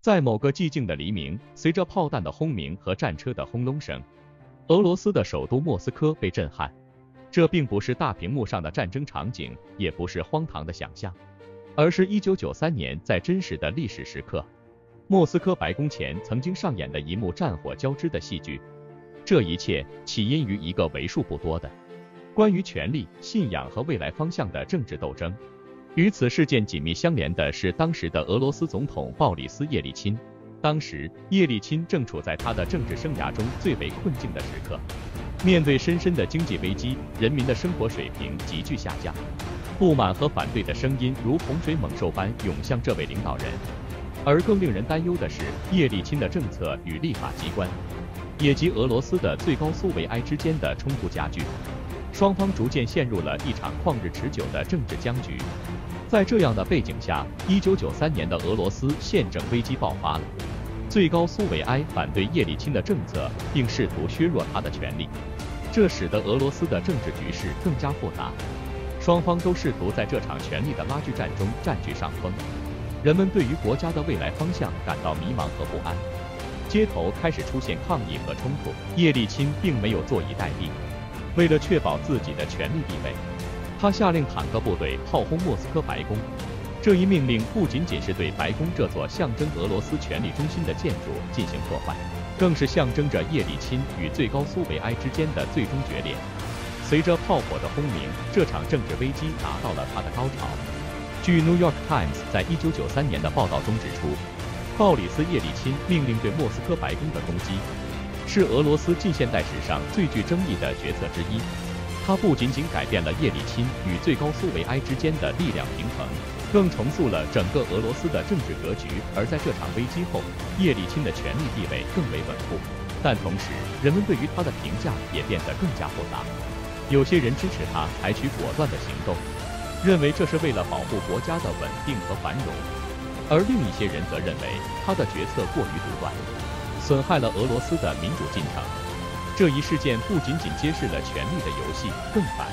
在某个寂静的黎明，随着炮弹的轰鸣和战车的轰隆声，俄罗斯的首都莫斯科被震撼。这并不是大屏幕上的战争场景，也不是荒唐的想象，而是1993年在真实的历史时刻，莫斯科白宫前曾经上演的一幕战火交织的戏剧。这一切起因于一个为数不多的关于权力、信仰和未来方向的政治斗争。与此事件紧密相连的是当时的俄罗斯总统鲍里斯·叶利钦。当时，叶利钦正处在他的政治生涯中最为困境的时刻，面对深深的经济危机，人民的生活水平急剧下降，不满和反对的声音如洪水猛兽般涌向这位领导人。而更令人担忧的是，叶利钦的政策与立法机关，也即俄罗斯的最高苏维埃之间的冲突加剧，双方逐渐陷入了一场旷日持久的政治僵局。在这样的背景下，1993年的俄罗斯宪政危机爆发了。最高苏维埃反对叶利钦的政策，并试图削弱他的权力，这使得俄罗斯的政治局势更加复杂。双方都试图在这场权力的拉锯战中占据上风。人们对于国家的未来方向感到迷茫和不安，街头开始出现抗议和冲突。叶利钦并没有坐以待毙，为了确保自己的权力地位，他下令坦克部队炮轰莫斯科白宫。这一命令不仅仅是对白宫这座象征俄罗斯权力中心的建筑进行破坏，更是象征着叶利钦与最高苏维埃之间的最终决裂。随着炮火的轰鸣，这场政治危机达到了它的高潮。据 New York Times 在1993年的报道中指出，鲍里斯·叶利钦命令对莫斯科白宫的攻击，是俄罗斯近现代史上最具争议的决策之一。它不仅仅改变了叶利钦与最高苏维埃之间的力量平衡，更重塑了整个俄罗斯的政治格局。而在这场危机后，叶利钦的权力地位更为稳固，但同时，人们对于他的评价也变得更加复杂。有些人支持他采取果断的行动，认为这是为了保护国家的稳定和繁荣，而另一些人则认为他的决策过于独断，损害了俄罗斯的民主进程。这一事件不仅仅揭示了权力的游戏，更反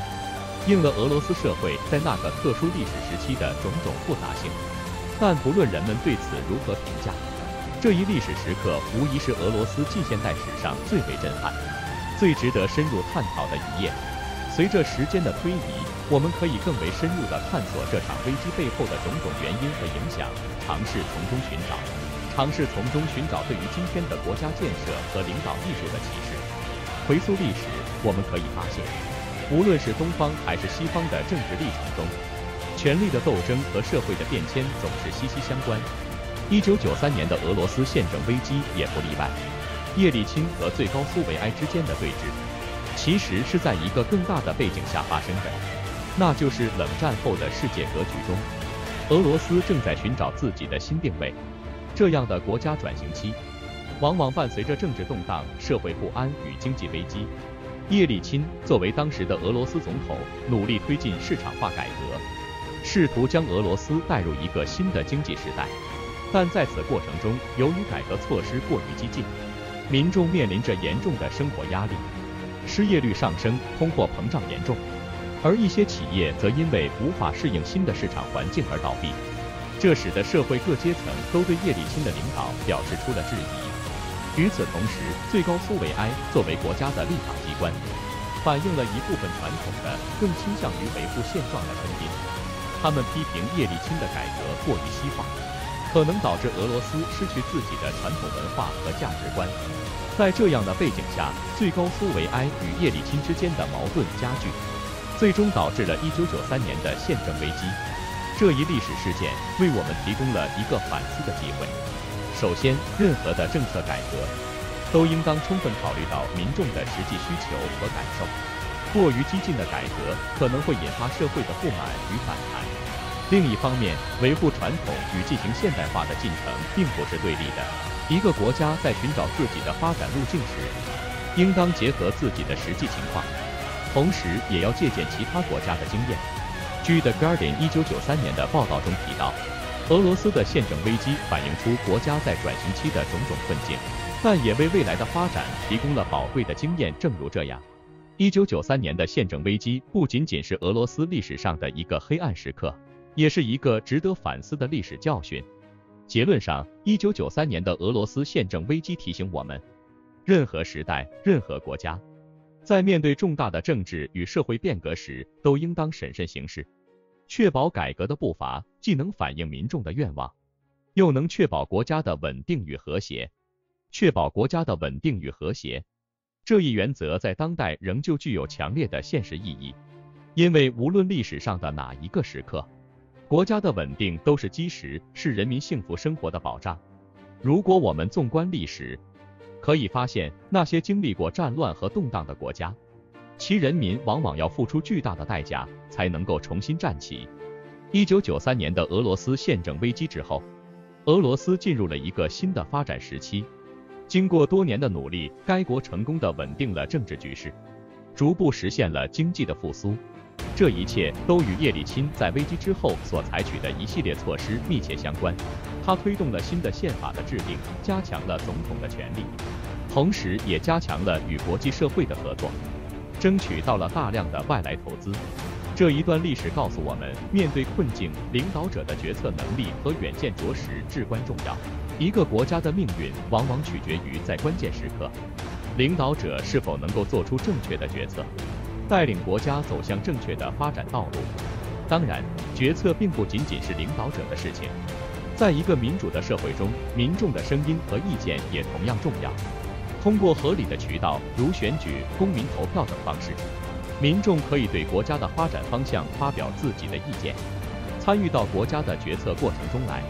映了俄罗斯社会在那个特殊历史时期的种种复杂性。但不论人们对此如何评价，这一历史时刻无疑是俄罗斯近现代史上最为震撼、最值得深入探讨的一页。随着时间的推移，我们可以更为深入地探索这场危机背后的种种原因和影响，尝试从中寻找对于今天的国家建设和领导艺术的启示。回溯历史，我们可以发现，无论是东方还是西方的政治历程中，权力的斗争和社会的变迁总是息息相关。1993年的俄罗斯宪政危机也不例外。叶利钦和最高苏维埃之间的对峙，其实是在一个更大的背景下发生的，那就是冷战后的世界格局中，俄罗斯正在寻找自己的新定位。这样的国家转型期，往往伴随着政治动荡、社会不安与经济危机。叶利钦作为当时的俄罗斯总统，努力推进市场化改革，试图将俄罗斯带入一个新的经济时代。但在此过程中，由于改革措施过于激进，民众面临着严重的生活压力，失业率上升，通货膨胀严重，而一些企业则因为无法适应新的市场环境而倒闭。这使得社会各阶层都对叶利钦的领导表示出了质疑。与此同时，最高苏维埃作为国家的立法机关，反映了一部分传统的、更倾向于维护现状的声音。他们批评叶利钦的改革过于西化，可能导致俄罗斯失去自己的传统文化和价值观。在这样的背景下，最高苏维埃与叶利钦之间的矛盾加剧，最终导致了1993年的宪政危机。这一历史事件为我们提供了一个反思的机会。首先，任何的政策改革都应当充分考虑到民众的实际需求和感受。过于激进的改革可能会引发社会的不满与反弹。另一方面，维护传统与进行现代化的进程并不是对立的。一个国家在寻找自己的发展路径时，应当结合自己的实际情况，同时也要借鉴其他国家的经验。据 The Guardian 1993年的报道中提到，俄罗斯的宪政危机反映出国家在转型期的种种困境，但也为未来的发展提供了宝贵的经验。正如这样，1993年的宪政危机不仅仅是俄罗斯历史上的一个黑暗时刻，也是一个值得反思的历史教训。结论上，1993年的俄罗斯宪政危机提醒我们，任何时代、任何国家，在面对重大的政治与社会变革时，都应当审慎行事，确保改革的步伐既能反映民众的愿望，又能确保国家的稳定与和谐。这一原则在当代仍旧具有强烈的现实意义，因为无论历史上的哪一个时刻，国家的稳定都是基石，是人民幸福生活的保障。如果我们纵观历史，可以发现那些经历过战乱和动荡的国家，其人民往往要付出巨大的代价才能够重新站起。1993年的俄罗斯宪政危机之后，俄罗斯进入了一个新的发展时期。经过多年的努力，该国成功地稳定了政治局势，逐步实现了经济的复苏。这一切都与叶利钦在危机之后所采取的一系列措施密切相关。他推动了新的宪法的制定，加强了总统的权力，同时也加强了与国际社会的合作，争取到了大量的外来投资。这一段历史告诉我们，面对困境，领导者的决策能力和远见着实至关重要。一个国家的命运往往取决于在关键时刻，领导者是否能够做出正确的决策，带领国家走向正确的发展道路。当然，决策并不仅仅是领导者的事情，在一个民主的社会中，民众的声音和意见也同样重要。通过合理的渠道，如选举、公民投票等方式，民众可以对国家的发展方向发表自己的意见，参与到国家的决策过程中来。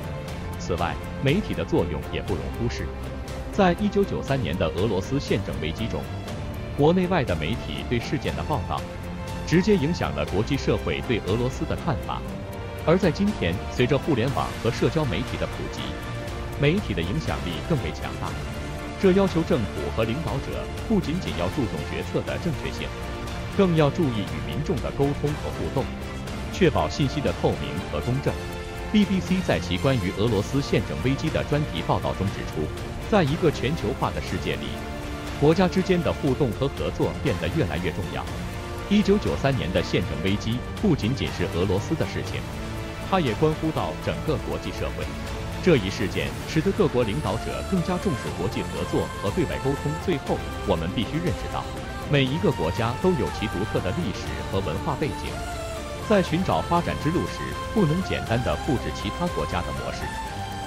此外，媒体的作用也不容忽视。在1993年的俄罗斯宪政危机中，国内外的媒体对事件的报道，直接影响了国际社会对俄罗斯的看法。而在今天，随着互联网和社交媒体的普及，媒体的影响力更为强大。这要求政府和领导者不仅仅要注重决策的正确性，更要注意与民众的沟通和互动，确保信息的透明和公正。BBC 在其关于俄罗斯宪政危机的专题报道中指出，在一个全球化的世界里，国家之间的互动和合作变得越来越重要。1993年的宪政危机不仅仅是俄罗斯的事情，它也关乎到整个国际社会。这一事件使得各国领导者更加重视国际合作和对外沟通。最后，我们必须认识到，每一个国家都有其独特的历史和文化背景，在寻找发展之路时，不能简单的复制其他国家的模式，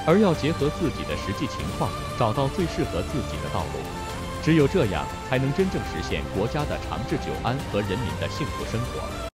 而要结合自己的实际情况，找到最适合自己的道路。只有这样，才能真正实现国家的长治久安和人民的幸福生活。